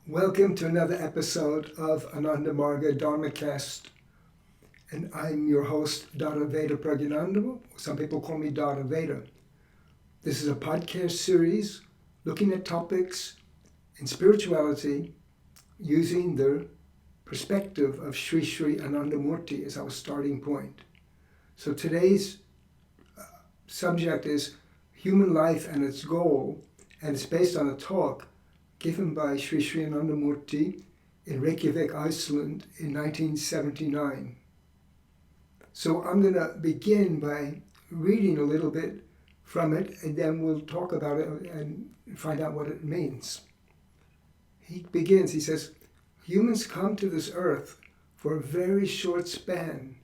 Welcome to another episode of Anandamarga Dharmacast, and I'm your host, Dada Veda Pragyananda. Some people call me Dada Veda. This is a podcast series looking at topics in spirituality using the perspective of Shrii Shrii Anandamurti as our starting point. So today's subject is human life and its goal, and it's based on a talk given by Shrii Shrii Anandamurti in Reykjavik, Iceland in 1979. So I'm going to begin by reading a little bit from it, and then we'll talk about it and find out what it means. He begins, he says, humans come to this earth for a very short span,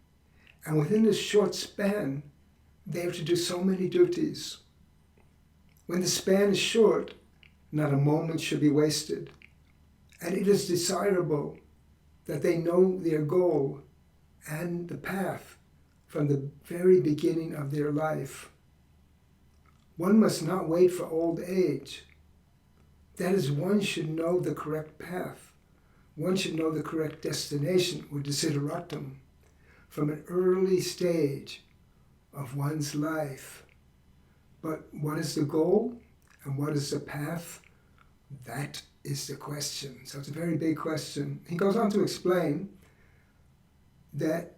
and within this short span, they have to do so many duties. When the span is short, not a moment should be wasted. And it is desirable that they know their goal and the path from the very beginning of their life. One must not wait for old age. That is, one should know the correct path. One should know the correct destination, or desideratum, from an early stage of one's life. But what is the goal and what is the path? That is the question. So it's a very big question. He goes on to explain that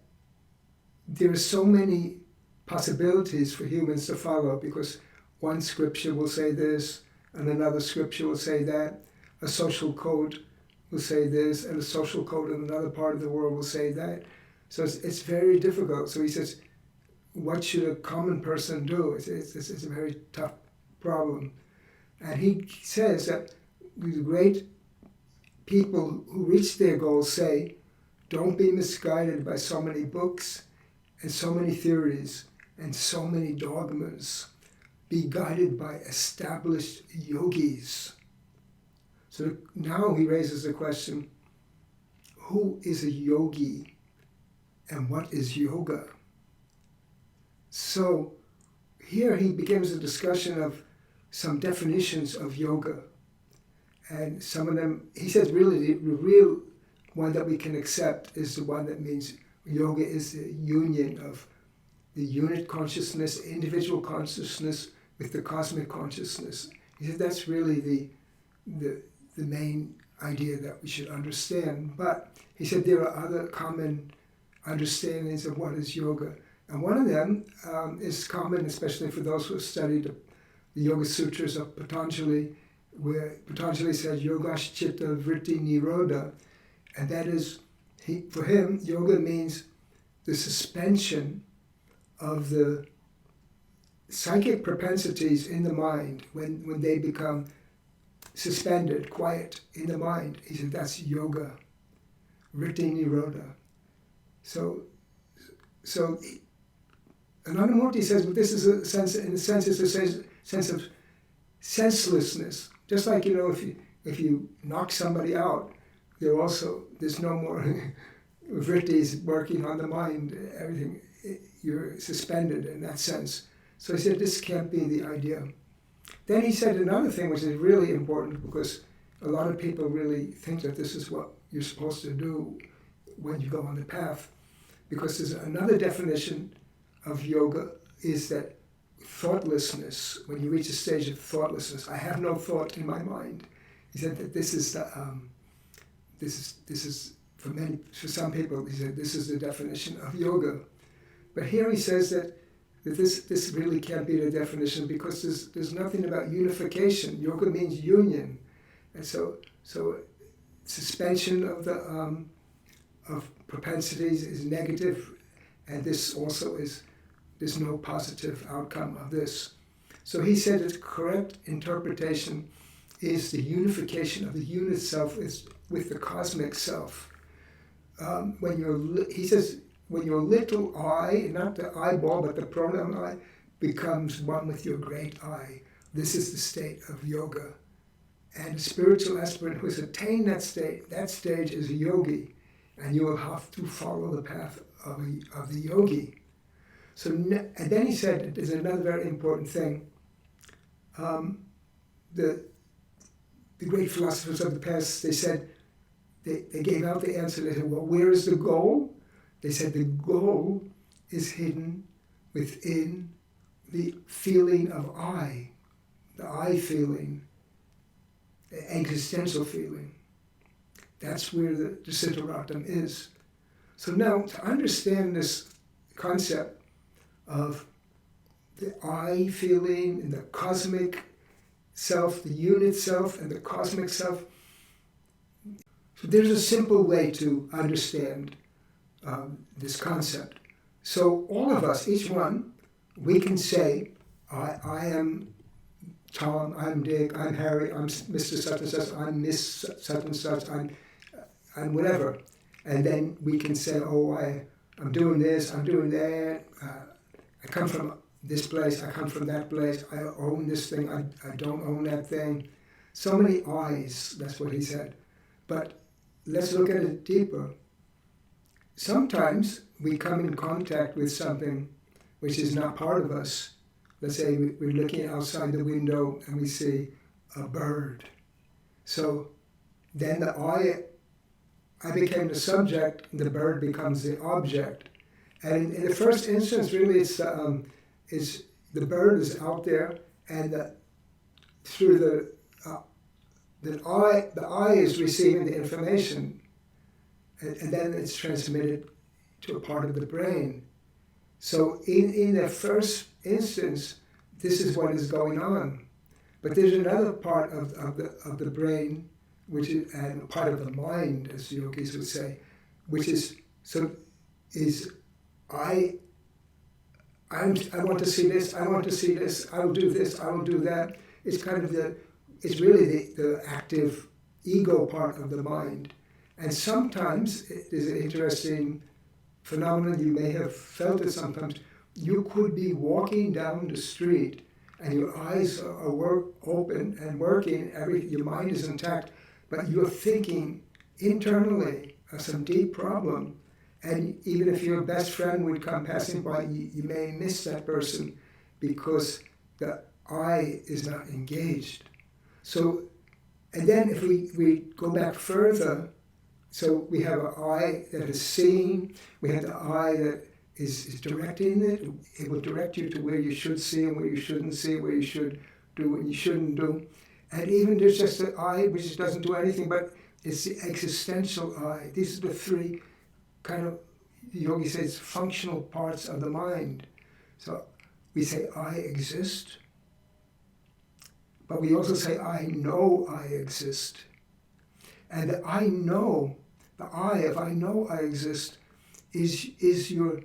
there are so many possibilities for humans to follow, because one scripture will say this, and another scripture will say that. A social code will say this, and a social code in another part of the world will say that. So it's very difficult. So he says, what should a common person do? It's a very tough problem. And he says that the great people who reach their goals say, don't be misguided by so many books and so many theories and so many dogmas. Be guided by established yogis. So now he raises the question, who is a yogi and what is yoga? So here he begins a discussion of some definitions of yoga. And some of them, he says really the real one that we can accept is the one that means yoga is the union of the unit consciousness, individual consciousness with the cosmic consciousness. He said that's really the main idea that we should understand. But he said there are other common understandings of what is yoga. And one of them is common, especially for those who have studied the Yoga Sutras of Patanjali, where Patanjali says yogash chitta vritti nirodha, and that is, for him, yoga means the suspension of the psychic propensities in the mind when they become suspended, quiet in the mind. He said that's yoga, vritti nirodha. So Anandamurti says, but this is a sense, in a sense, it's a sense of senselessness. Just like, if you knock somebody out, there's no more vrittis working on the mind, everything, you're suspended in that sense. So he said, this can't be the idea. Then he said another thing which is really important, because a lot of people really think that this is what you're supposed to do when you go on the path. Because there's another definition of yoga is that thoughtlessness, when you reach a stage of thoughtlessness, I have no thought in my mind. He said that this is for some people, he said this is the definition of yoga. But here he says that this really can't be the definition, because there's nothing about unification. Yoga means union. And so suspension of the of propensities is negative, and this also there's no positive outcome of this. So he said the correct interpretation is the unification of the unit self with the cosmic self. He says, when your little I, not the eyeball, but the pronoun I, becomes one with your great I, this is the state of yoga. And a spiritual aspirant who has attained that stage is a yogi, and you will have to follow the path of the yogi. So, and then he said, there's another very important thing. The the great philosophers of the past, they said, they gave out the answer. They said, well, where is the goal? They said the goal is hidden within the feeling of I, the I feeling, the existential feeling. That's where the Siddharatam is. So now, to understand this concept of the I feeling and the cosmic self, the unit self and the cosmic self, so there's a simple way to understand this concept. So all of us, each one, we can say, I am Tom, I'm Dick, I'm Harry, I'm Mr. Such and Such, I'm Miss Such and Such, I'm whatever. And then we can say, oh, I'm doing this, I'm doing that, I come from this place, I come from that place, I own this thing, I don't own that thing. So many I's, that's what he said. But let's look at it deeper. Sometimes we come in contact with something which is not part of us. Let's say we're looking outside the window and we see a bird. So then I became the subject, and the bird becomes the object. And in the first instance, really, it's the bird is out there, and through the eye is receiving the information, and then it's transmitted to a part of the brain. So in the first instance, this is what is going on. But there's another part of the brain, which is, and part of the mind, as yogis would say, which is I want to see this, I want to see this, I will do this, I will do that. It's kind of it's really the active ego part of the mind. And sometimes, there's an interesting phenomenon, you may have felt it sometimes, you could be walking down the street and your eyes are open and working, your mind is intact, but you're thinking internally of some deep problem. And even if your best friend would come passing by, you may miss that person because the I is not engaged. So, and then if we go back further, so we have an I that is seeing, we have the I that is directing it. It will direct you to where you should see and where you shouldn't see, where you should do what you shouldn't do. And even there's just the I which doesn't do anything, but it's the existential I. These are the three kind of, the yogi says, functional parts of the mind. So we say I exist, but we also say I know I exist. And the I know, the I of I know I exist is your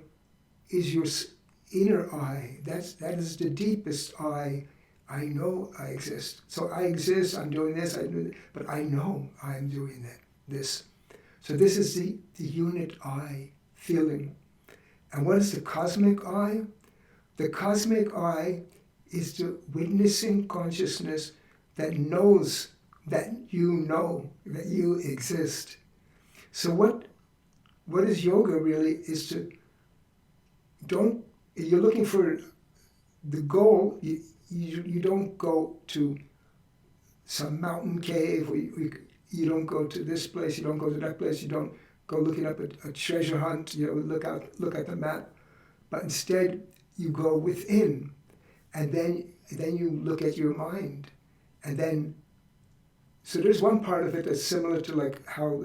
inner I. That is the deepest I know I exist. So I exist, I'm doing this, I do that, but I know I'm doing this. So this is the unit I feeling. And what is the cosmic I? The cosmic I is the witnessing consciousness that knows that you know, that you exist. So what is yoga really is to you're looking for the goal, you don't go to some mountain cave, you don't go to this place, you don't go to that place, you don't go looking up a treasure hunt, look at the map, but instead you go within, and then you look at your mind, and then, so there's one part of it that's similar to like how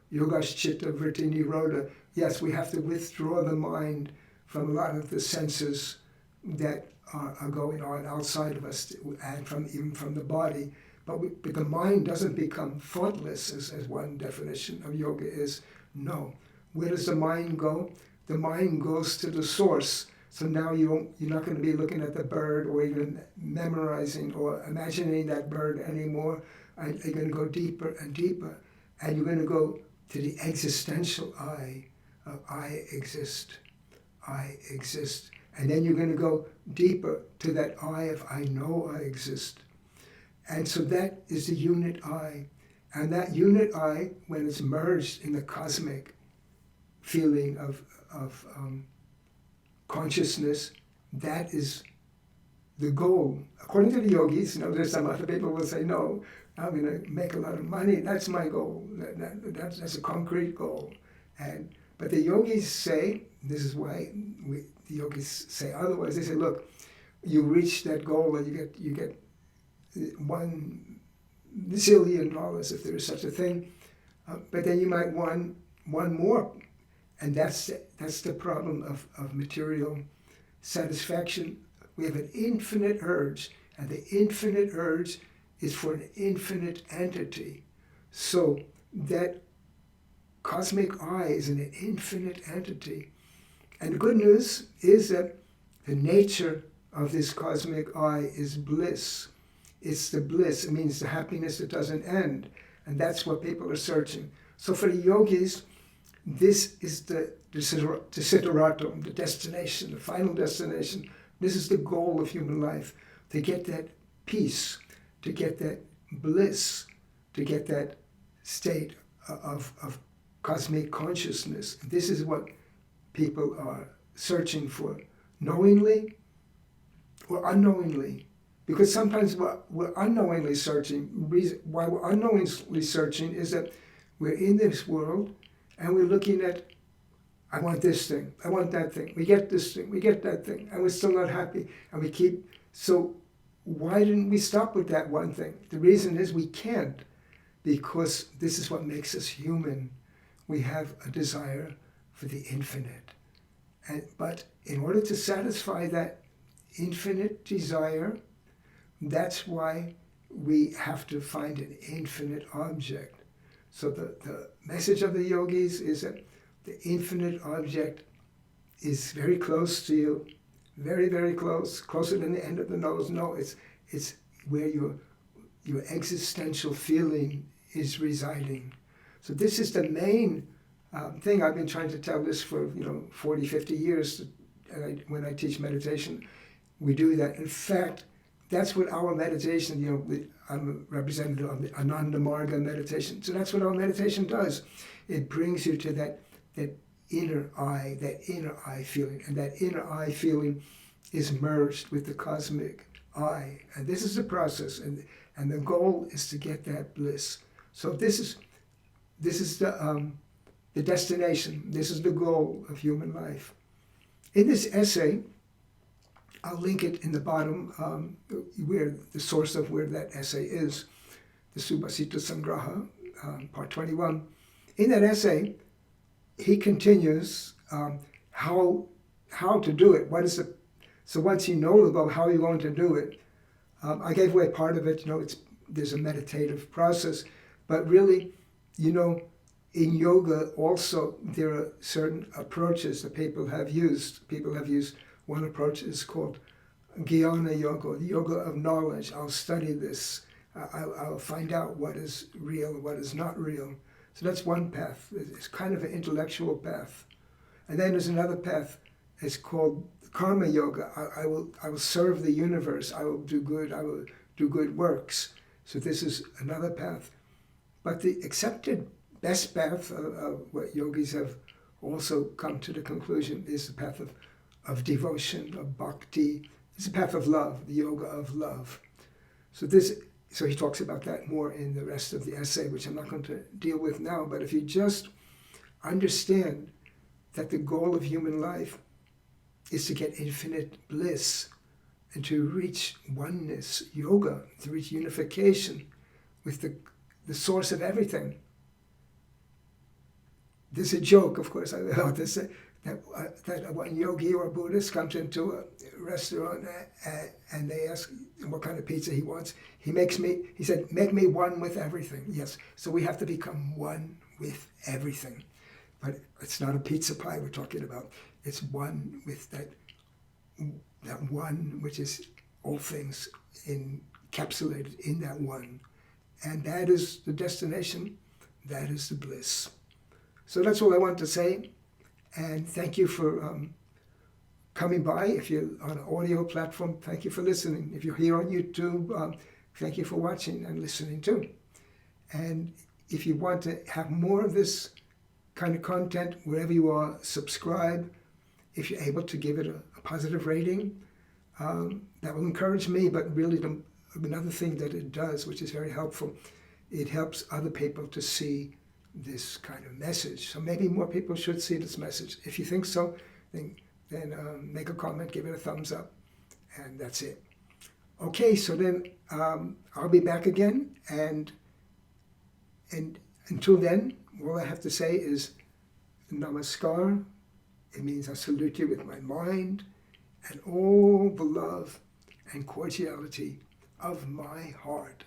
Yoga's Chitta Vritti Nirodha, yes, we have to withdraw the mind from a lot of the senses that are going on outside of us, and even from the body. But the mind doesn't become thoughtless, as one definition of yoga is. No. Where does the mind go? The mind goes to the source. So now you're not going to be looking at the bird or even memorizing or imagining that bird anymore. You're going to go deeper and deeper. And you're going to go to the existential I of I exist. I exist. And then you're going to go deeper to that I of I know I exist. And so that is the unit I. And that unit I, when it's merged in the cosmic feeling of consciousness, that is the goal. According to the yogis, there's some other people will say no, I'm going to make a lot of money. That's my goal. That's a concrete goal. But the yogis say, this is why the yogis say otherwise. They say, look, you reach that goal and you get $1 zillion, if there is such a thing. But then you might want one more. And that's the problem of material satisfaction. We have an infinite urge, and the infinite urge is for an infinite entity. So that cosmic I is an infinite entity. And the good news is that the nature of this cosmic I is bliss. It's the bliss. It means the happiness that doesn't end. And that's what people are searching. So for the yogis, this is the desideratum, the destination, the final destination. This is the goal of human life, to get that peace, to get that bliss, to get that state of cosmic consciousness. This is what people are searching for, knowingly or unknowingly. Because sometimes we're unknowingly searching. Why we're unknowingly searching is that we're in this world and we're looking at, I want this thing, I want that thing, we get this thing, we get that thing, and we're still not happy. And we keep, so why didn't we stop with that one thing? The reason is we can't, because this is what makes us human. We have a desire for the infinite. But in order to satisfy that infinite desire, that's why we have to find an infinite object. So the message of the yogis is that the infinite object is very close to you, very, very close, closer than the end of the nose. No, it's where your existential feeling is residing. So this is the main thing. I've been trying to tell this for 40, 50 years. When I teach meditation, we do that. In fact, that's what our meditation, I'm a representative of the Anandamurti meditation. So that's what our meditation does. It brings you to that inner I feeling. And that inner I feeling is merged with the cosmic I. And this is the process. And the goal is to get that bliss. So this is the destination. This is the goal of human life. In this essay, I'll link it in the bottom, where the source of where that essay is, the Subhasita Sangraha, part 21. In that essay, he continues how to do it. So once you know about how you're going to do it, I gave away part of it. There's a meditative process, but really, in yoga also there are certain approaches that people have used. People have used. One approach is called Jnana Yoga, the yoga of knowledge. I'll study this. I'll find out what is real and what is not real. So that's one path. It's kind of an intellectual path. And then there's another path. It's called Karma Yoga. I will serve the universe. I will do good. I will do good works. So this is another path. But the accepted best path of what yogis have also come to the conclusion is the path of devotion, of bhakti. It's a path of love, the yoga of love. So he talks about that more in the rest of the essay, which I'm not going to deal with now. But if you just understand that the goal of human life is to get infinite bliss and to reach oneness, yoga, to reach unification with the source of everything. There's a joke, of course, I want to say, that one yogi or Buddhist comes into a restaurant and they ask what kind of pizza he wants. He said, make me one with everything. Yes, so we have to become one with everything. But it's not a pizza pie we're talking about. It's one with that one which is all things encapsulated in that one. And that is the destination. That is the bliss. So that's all I want to say. And thank you for coming by. If you're on an audio platform, thank you for listening. If you're here on YouTube, thank you for watching and listening too. And if you want to have more of this kind of content, wherever you are, subscribe. If you're able to give it a positive rating, that will encourage me, but really another thing that it does, which is very helpful, it helps other people to see this kind of message. So maybe more people should see this message. If you think so, then make a comment, give it a thumbs up, and that's it. Okay, so then I'll be back again, and until then, all I have to say is Namaskar. It means I salute you with my mind and all the love and cordiality of my heart.